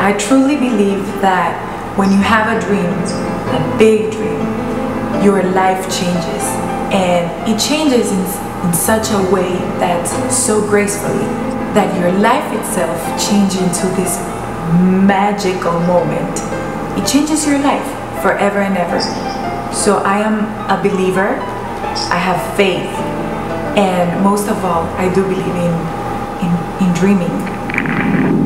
I truly believe that when you have a dream, a big dream, your life changes, and it changes in such a way that's so gracefully that your life itself changes into this magical moment. It changes your life forever and ever. So I am a believer, I have faith, and most of all, I do believe in dreaming.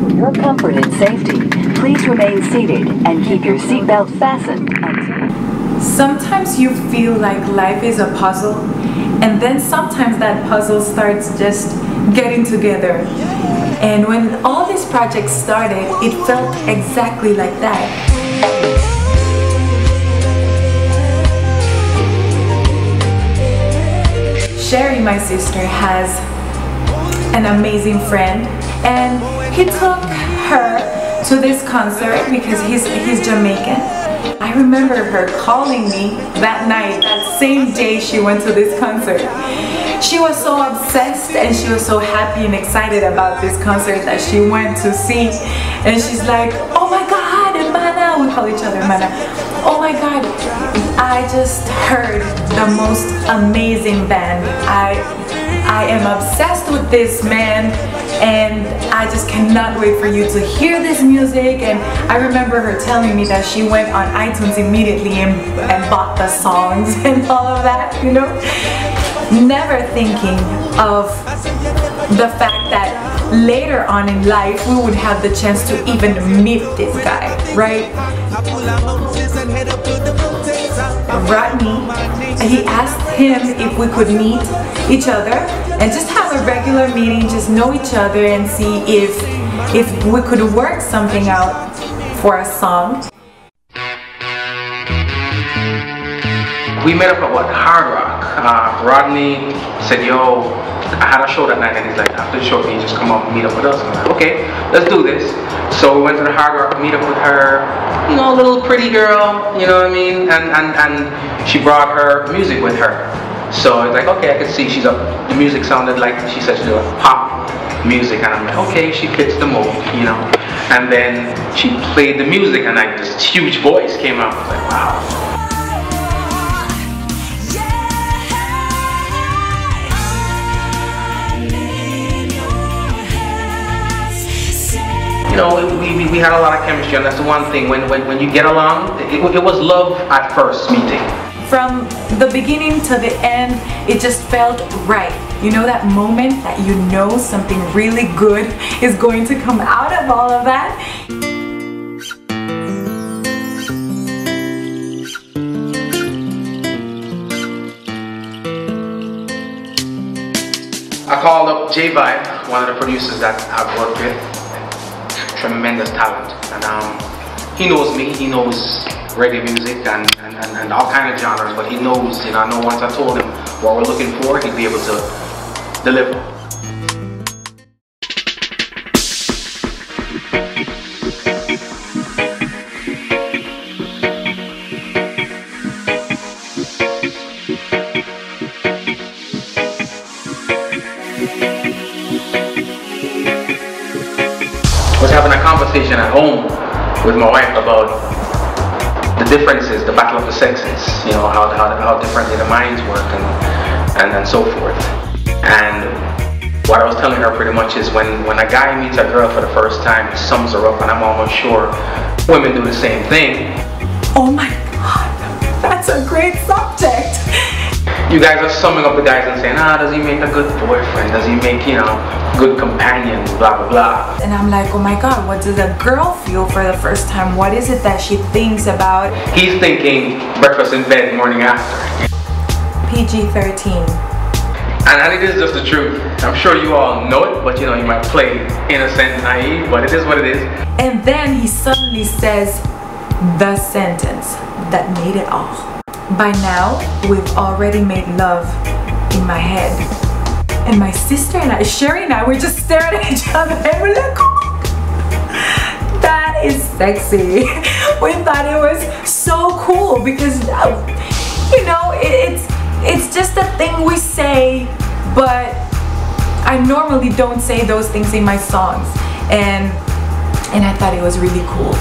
For your comfort and safety, please remain seated and keep your seatbelt fastened. Sometimes you feel like life is a puzzle, and then sometimes that puzzle starts just getting together. And when all these projects started, it felt exactly like that. Sherry, my sister, has an amazing friend, and he took her to this concert because he's Jamaican. I remember her calling me that night, that same day she went to this concert. She was so obsessed and she was so happy and excited about this concert that she went to see. And she's like, oh my God, Mana, we call each other Mana. Oh my God, I just heard the most amazing band. I am obsessed with this man, and I just cannot wait for you to hear this music. And I remember her telling me that she went on iTunes immediately and bought the songs and all of that, you know? Never thinking of the fact that later on in life we would have the chance to even meet this guy, right? Rodney, he asked him if we could meet each other and just have a regular meeting, just know each other and see if we could work something out for a song. We met up at what? Hard Rock. Rodney said, yo, I had a show that night, and he's like, after the show, can you just come up and meet up with us? I'm like, okay, let's do this. So we went to the Hard Rock to meet up with her, you know, a little pretty girl, you know what I mean? And she brought her music with her. So it's like, okay, I could see the music sounded like, she said she did pop music, and I'm like, okay, she fits the mold, you know? And then she played the music, and like this huge voice came out. I was like, wow. You know, we had a lot of chemistry, and that's the one thing, when you get along, it was love at first meeting. From the beginning to the end, it just felt right. You know that moment that you know something really good is going to come out of all of that? I called up J-Vibe, one of the producers that I've worked with. Tremendous talent, and he knows me, he knows reggae music and all kind of genres, but he knows, you know, I know once I told him what we're looking for, he'd be able to deliver. I was having a conversation at home with my wife about the differences, the battle of the sexes, you know, how differently the minds work and so forth. And what I was telling her pretty much is when a guy meets a girl for the first time, he sums her up, and I'm almost sure women do the same thing. Oh my God, that's a great subject. You guys are summing up the guys and saying, does he make a good boyfriend? Does he make, you know, good companion, blah, blah, blah. And I'm like, oh my God, what does a girl feel for the first time? What is it that she thinks about? He's thinking breakfast in bed, morning after. PG-13. And it is just the truth. I'm sure you all know it, but you know, you might play innocent, naive, but it is what it is. And then he suddenly says the sentence that made it all. By now, we've already made love in my head. And my sister and I, Sherry and I, were just staring at each other and we're like, oh, that is sexy. We thought it was so cool because, you know, it's just a thing we say, but I normally don't say those things in my songs. And and I thought it was really cool.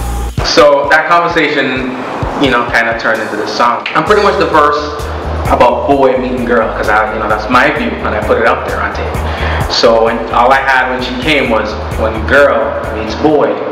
So that conversation, you know, kind of turned into this song. I'm pretty much the verse about boy meeting girl, because I, you know, that's my view, and I put it up there on tape. So all I had when she came was when girl meets boy.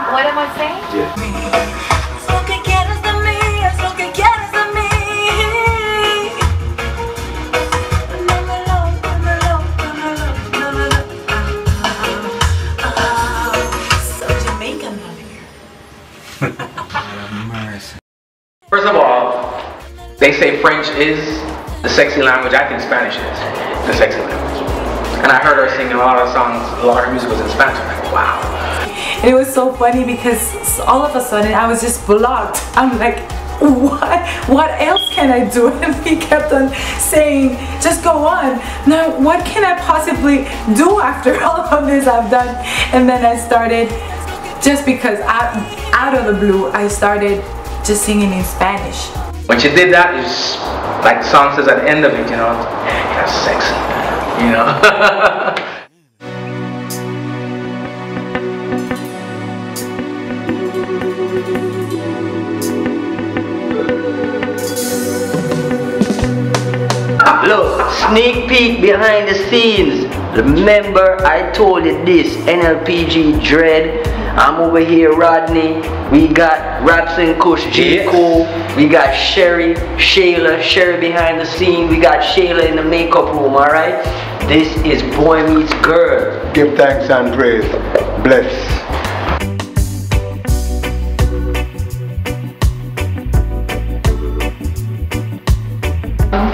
What am I saying? Yeah. First of all, they say French is the sexy language. I think Spanish is the sexy language. And I heard her singing a lot of songs, a lot of her music was in Spanish. I'm like, wow. And it was so funny because all of a sudden I was just blocked. I'm like, what else can I do? And he kept on saying, just go on. Now, what can I possibly do after all of this I've done? And then I started, just because out of the blue, I started just singing in Spanish. When she did that, it's like the song says at the end of it, you know, yeah, that's sexy, you know. Look, sneak peek behind the scenes. Remember, I told you this, NLPG Dread. I'm over here, Rodney. We got Wraps and Kush, J-Cole. We got Sheyla behind the scene. We got Sheyla in the makeup room, alright? This is Boy Meets Girl. Give thanks and praise. Bless.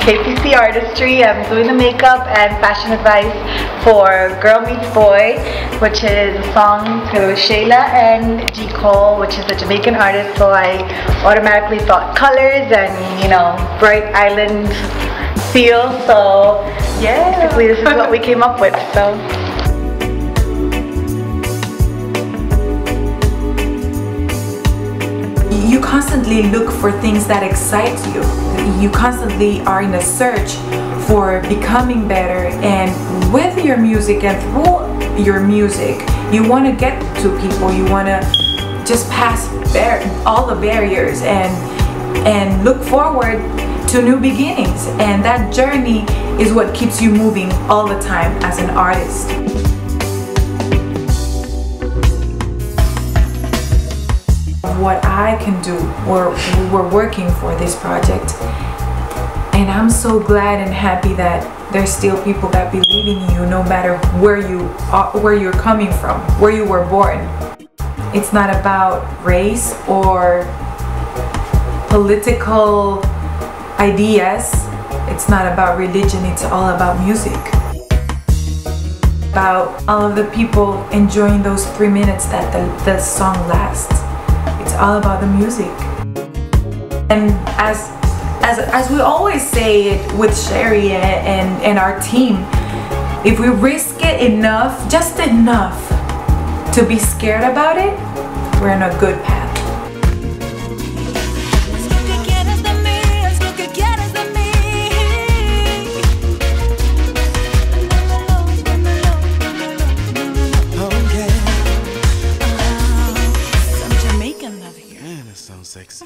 KPC Artistry. I'm doing the makeup and fashion advice for Girl Meets Boy, which is a song together with Sheyla and J-Cole, which is a Jamaican artist, so I automatically thought colors and, you know, bright island feel, so yeah, basically this is what we came up with. So you constantly look for things that excite you. You constantly are in a search for becoming better, and with your music and through your music, you want to get to people. You want to just pass all the barriers and look forward to new beginnings. And that journey is what keeps you moving all the time as an artist. What I can do, we're working for this project, and I'm so glad and happy that there's still people that believe in you, no matter where you're coming from, where you were born. It's not about race or political ideas. It's not about religion. It's all about music. About all of the people enjoying those 3 minutes that the song lasts. It's all about the music. And as we always say it with Sherry and our team, if we risk it enough, just enough to be scared about it, we're in a good path. sound sexy.